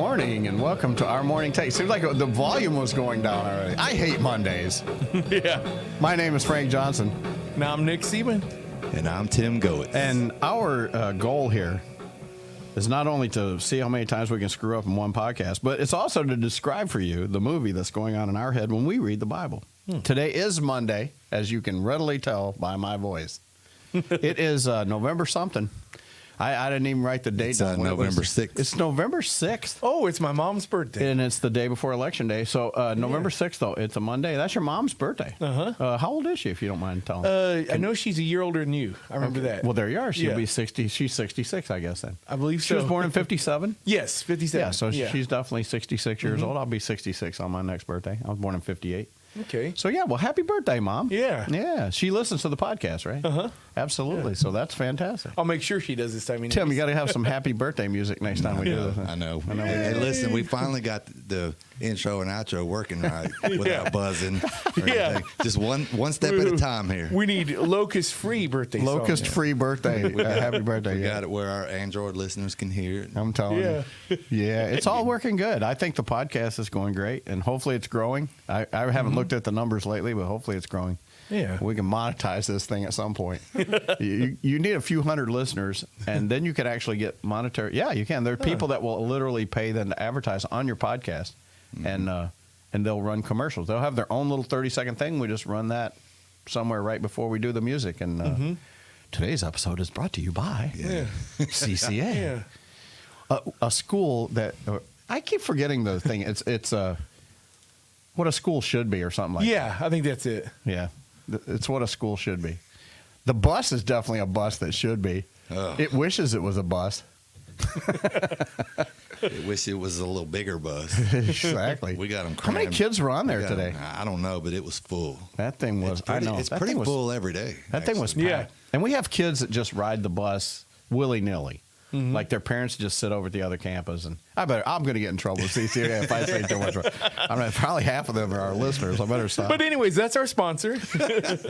morning, and welcome to our morning take. Seems like the volume was going down already. I hate Mondays. Yeah. My name is Frank Johnson. Now I'm Nick Seaman. And I'm Tim Goetz. And our goal here is not only to see how many times we can screw up in one podcast, but it's also to describe for you the movie that's going on in our head when we read the Bible. Today is Monday, as you can readily tell by my voice. It is November something. I didn't even write the date. It's down. November 6th. It's November 6th. Oh, it's my mom's birthday. And it's the day before Election Day. So November 6th, though, it's a Monday. That's your mom's birthday. Uh-huh. How old is she, if you don't mind telling? I know she's a year older than you. I remember that. Well, there you are. She'll Yeah. be 60. She's 66, I guess, then. I believe She so. was born in 57? Yes, 57. Yeah, so she's definitely 66 years old. I'll be 66 on my next birthday. I was born in 58. Okay. So, yeah, well, happy birthday, Mom. Yeah. Yeah. She listens to the podcast, right? Uh-huh. Absolutely. So that's fantastic. I'll make sure she does this time. Tim, you got to have some happy birthday music next time we do this. I know. Hey, listen, we finally got the intro and outro working right without buzzing. Or Yeah. anything. Just one step at a time here. We need locust-free birthday song. Locust-free birthday. Happy birthday. We yeah. got it where our Android listeners can hear it. I'm telling Yeah. you. Yeah, it's all working good. I think the podcast is going great, and hopefully it's growing. I haven't looked at the numbers lately, but hopefully it's growing. Yeah. We can monetize this thing at some point. you need a few hundred listeners, and then you could actually get monetary. Yeah, you can. There are people that will literally pay them to advertise on your podcast, and they'll run commercials. They'll have their own little 30-second thing. We just run that somewhere right before we do the music. And today's episode is brought to you by CCA. Yeah. A school that I keep forgetting the thing. It's what a school should be, or something like that. Yeah, I think that's it. Yeah, it's what a school should be. The bus is definitely a bus that should be. Oh. It wishes it was a bus. I wish it was a little bigger bus. Exactly. We got them How many kids were on there today? I don't know, but it was full. That thing was. I know. It's that pretty thing was, full every day. That thing was packed. Yeah. And we have kids that just ride the bus willy-nilly. Like their parents just sit over at the other campus, and I'm going to get in trouble with CCA if I say too much. Probably half of them are our listeners. I better stop. But anyways, that's our sponsor.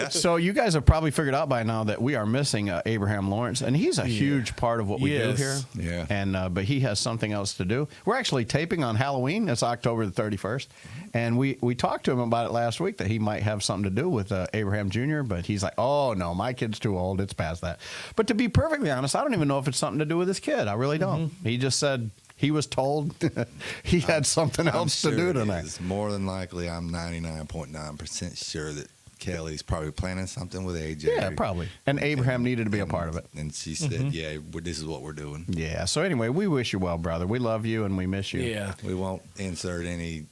So you guys have probably figured out by now that we are missing Abraham Lawrence, and he's a huge part of what we do here. Yeah. And but he has something else to do. We're actually taping on Halloween. It's October the 31st, and we talked to him about it last week that he might have something to do with Abraham Jr. But he's like, "Oh no, my kid's too old. It's past that." But to be perfectly honest, I don't even know if it's something to do with his kid. I really don't. He just said he was told he had something else to do tonight. Is. More than likely, I'm 99.9% sure that Kelly's probably planning something with AJ. Yeah, probably. And Abraham needed to be a part of it. And she said, "Yeah, this is what we're doing." Yeah. So anyway, we wish you well, brother. We love you and we miss you. Yeah. We won't insert any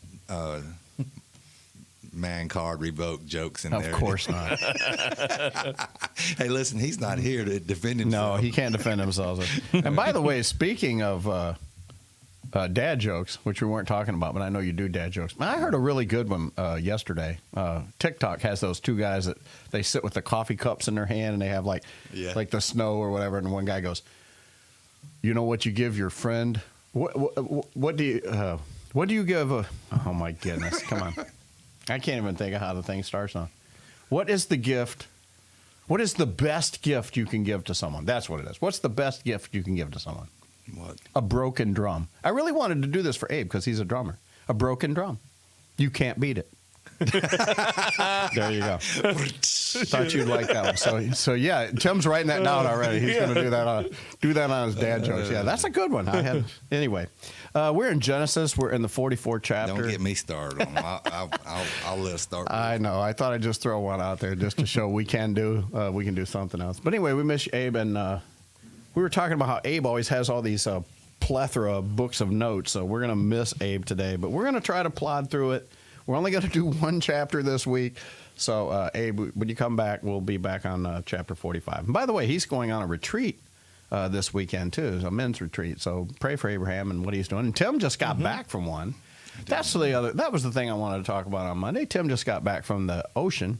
man card revoke jokes in there. Of course not. Hey, listen, he's not here to defend himself. No, he can't defend himself. And by the way, speaking of dad jokes, which we weren't talking about, but I know you do dad jokes. I heard a really good one yesterday. TikTok has those two guys that they sit with the coffee cups in their hand and they have like the snow or whatever. And one guy goes, "You know what you give your friend? What do you give a?" Oh my goodness! Come on, I can't even think of how the thing starts on. What is the gift? What is the best gift you can give to someone? That's what it is. What's the best gift you can give to someone? What? A broken drum. I really wanted to do this for Abe because he's a drummer. A broken drum. You can't beat it. There you go. Thought you'd like that one. So yeah, Tim's writing that down already. He's going to do that on his dad jokes. Yeah, that's a good one. Anyway. We're in Genesis. We're in the 44th chapter. Don't get me started on. I'll let us start. I know. I thought I'd just throw one out there just to show we can do something else. But anyway, we miss Abe, and we were talking about how Abe always has all these plethora of books of notes. So we're going to miss Abe today, but we're going to try to plod through it. We're only going to do one chapter this week. So Abe, when you come back, we'll be back on chapter 45. And by the way, he's going on a retreat this weekend too, a men's retreat. So pray for Abraham and what he's doing. And Tim just got back from one. That was the thing I wanted to talk about on Monday. Tim just got back from the ocean.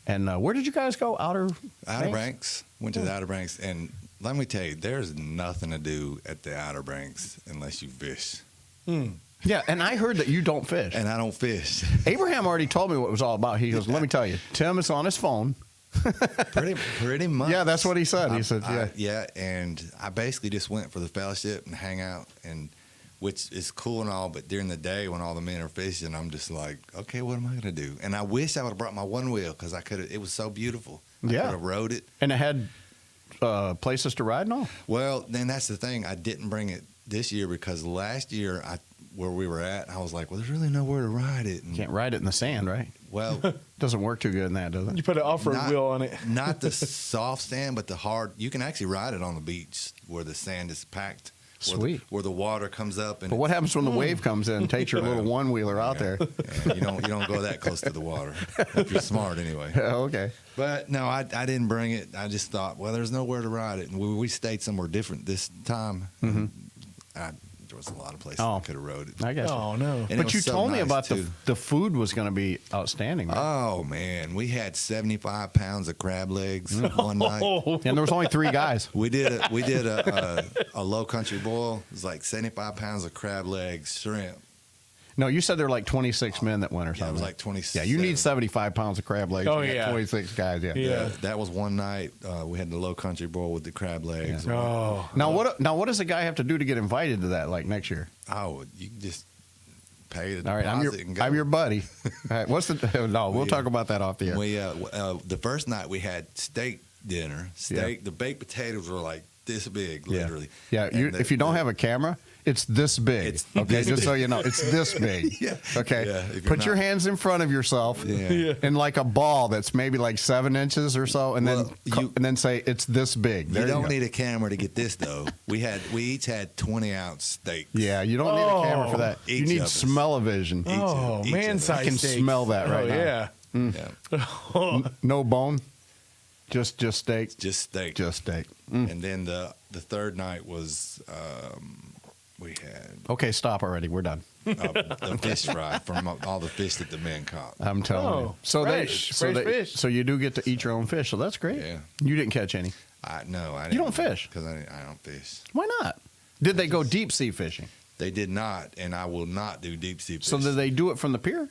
And where did you guys go? Outer Banks. Went to the Outer Banks, and let me tell you, there's nothing to do at the Outer Banks unless you fish. Yeah, and I heard that you don't fish. And I don't fish. Abraham already told me what it was all about. He goes, "Let me tell you, Tim is on his phone." pretty much. Yeah, that's what he said. He said, "Yeah, yeah." And I basically just went for the fellowship and hang out. And which is cool and all. But during the day when all the men are fishing, I'm just like, okay, what am I gonna do? And I wish I would have brought my one wheel because I could. It was so beautiful. I Yeah. could have rode it. And it had places to ride and all. Well, then that's the thing. I didn't bring it this year because last year where we were at, I was like, well, there's really nowhere to ride it. And, Can't ride it in the sand, right? well, Doesn't work too good in that, does You it? put an off-road Not- wheel on it. not the soft sand, but the hard. You can actually ride it on the beach where the sand is packed. Sweet. Where the water comes up and But what happens when the wave comes in and takes your little one wheeler out there? yeah, you don't go that close to the water if you're smart anyway. Okay. But no, I didn't bring it. I just thought, well, there's nowhere to ride it, and we stayed somewhere different this time. There was a lot of places Oh. I could have rode it. I guess. Oh no. And it But was you so told me nice, about too. the food was going to be outstanding. Right? Oh man, we had 75 pounds of crab legs one night. Oh, And there was only 3 guys. We did a low country boil. It was like 75 pounds of crab legs, shrimp. No, you said there were like 26 men that went or something. Yeah, it was like 26. Yeah, you need 75 pounds of crab legs. Oh, You got yeah. 26 guys, yeah. Yeah. That was one night. We had the low country boil with the crab legs. Yeah. oh. Now what does a guy have to do to get invited to that like next year? Oh, you can just pay the All right, deposit and go. I'm your buddy. All right, what's the no, we'll Yeah. talk about that off the air. We the first night we had steak dinner. Steak. The baked potatoes were like this big, literally. Yeah, And if you don't have a camera, it's this big. It's okay, this just so you know, it's this big. Yeah. Okay. Yeah, if you're Put your not- hands in front of yourself. Yeah. Yeah. In like a ball that's maybe like 7 inches or so, and Well, and then say it's this big. There You don't go. need a camera to get this though. We each had 20-ounce steaks. Yeah, you don't need a camera for that. You Each need of us. smell-o-vision. Oh, each of man us. size I can steaks. smell that right oh, now. Yeah. Yeah. No bone, just steak, Just steak. just steak. And then the third night was we had Okay, stop already. We're done. the fish fry from all the fish that the men caught. I'm telling you. Oh, So fresh fish. So you do get to eat your own fish. So that's great. Yeah. You didn't catch any. I You don't fish? because I don't fish. Why not? Did they go deep sea fishing? They did not, and I will not do deep sea fish. So did they do it from the pier?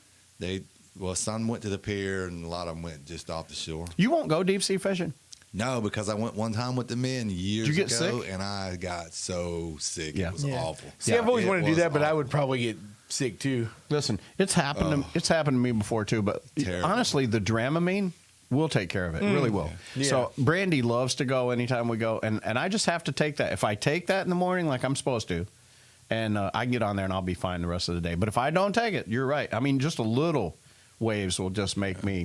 Some went to the pier, and a lot of them went just off the shore. You won't go deep sea fishing. No, because I went one time with the men years Did you get ago, sick? and I got so sick. Yeah. It was Yeah. awful. See, I've always It wanted to do was that, but I awful. would probably get sick too. Listen, it's happened. It's happened to me before too. But Terrible. honestly, the Dramamine will take care of it. Really will. Yeah. So Brandy loves to go anytime we go, and I just have to take that. If I take that in the morning, like I'm supposed to, and I can get on there and I'll be fine the rest of the day. But if I don't take it, you're right. I mean, just a little waves will just make me.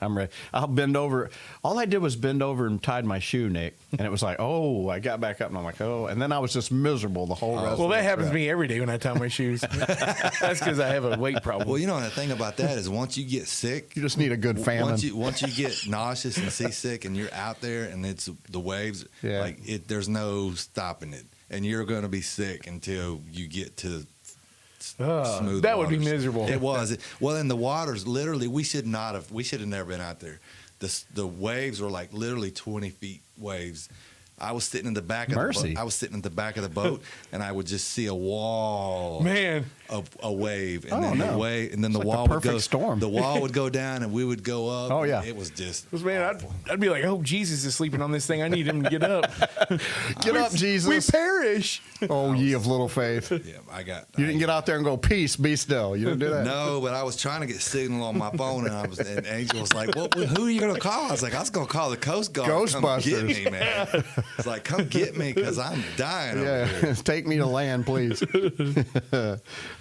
I'm ready. I'll bend over. All I did was bend over and tied my shoe, Nick, and it was like, oh, I got back up and I'm like, oh, and then I was just miserable the whole rest. Well, of that the happens to trip. me every day when I tie my shoes. That's because I have a weight problem. Well, you know, the thing about that is once you get sick, You just need a good famine. once you get nauseous and seasick, and you're out there, and it's the waves, Yeah. like there's no stopping it, and you're going to be sick until you get to smooth. that would be waters. miserable. It was. Well, in the waters, literally, we should have never been out there. The waves were like literally 20 feet waves. I was sitting in the back of Mercy. the boat. I was sitting in the back of the boat, and I would just see a wall Man, of a wave, and Oh, then no. the wave, and then the It's like the wall would perfect go. storm. The wall would go down, and we would go up. Oh, yeah. It was just man, awful. I'd be like, I hope Jesus is sleeping on this thing. I need him to get up. Get up, Jesus. We perish. Oh, ye of little faith. Yeah, I got. You didn't get out there and go, peace, be still. You didn't do that. No, but I was trying to get signal on my phone, and Angel was like, "Well, who are you gonna call?" I was like, "I was gonna call the Coast Guard. Come get Ghostbusters. me, man." It's like, "Come get me, because I'm dying over here." Yeah, take me to land, please.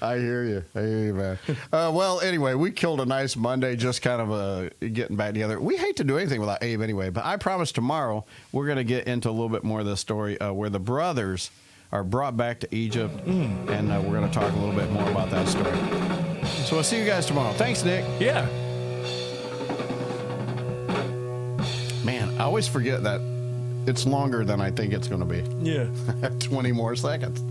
I hear you. I hear you, man. Well, anyway, we killed a nice Monday, just kind of getting back together. We hate to do anything without Abe anyway, but I promise tomorrow we're going to get into a little bit more of this story where the brothers are brought back to Egypt, and we're going to talk a little bit more about that story. So we'll see you guys tomorrow. Thanks, Nick. Yeah. Man, I always forget that it's longer than I think it's going to be. Yeah. 20 more seconds.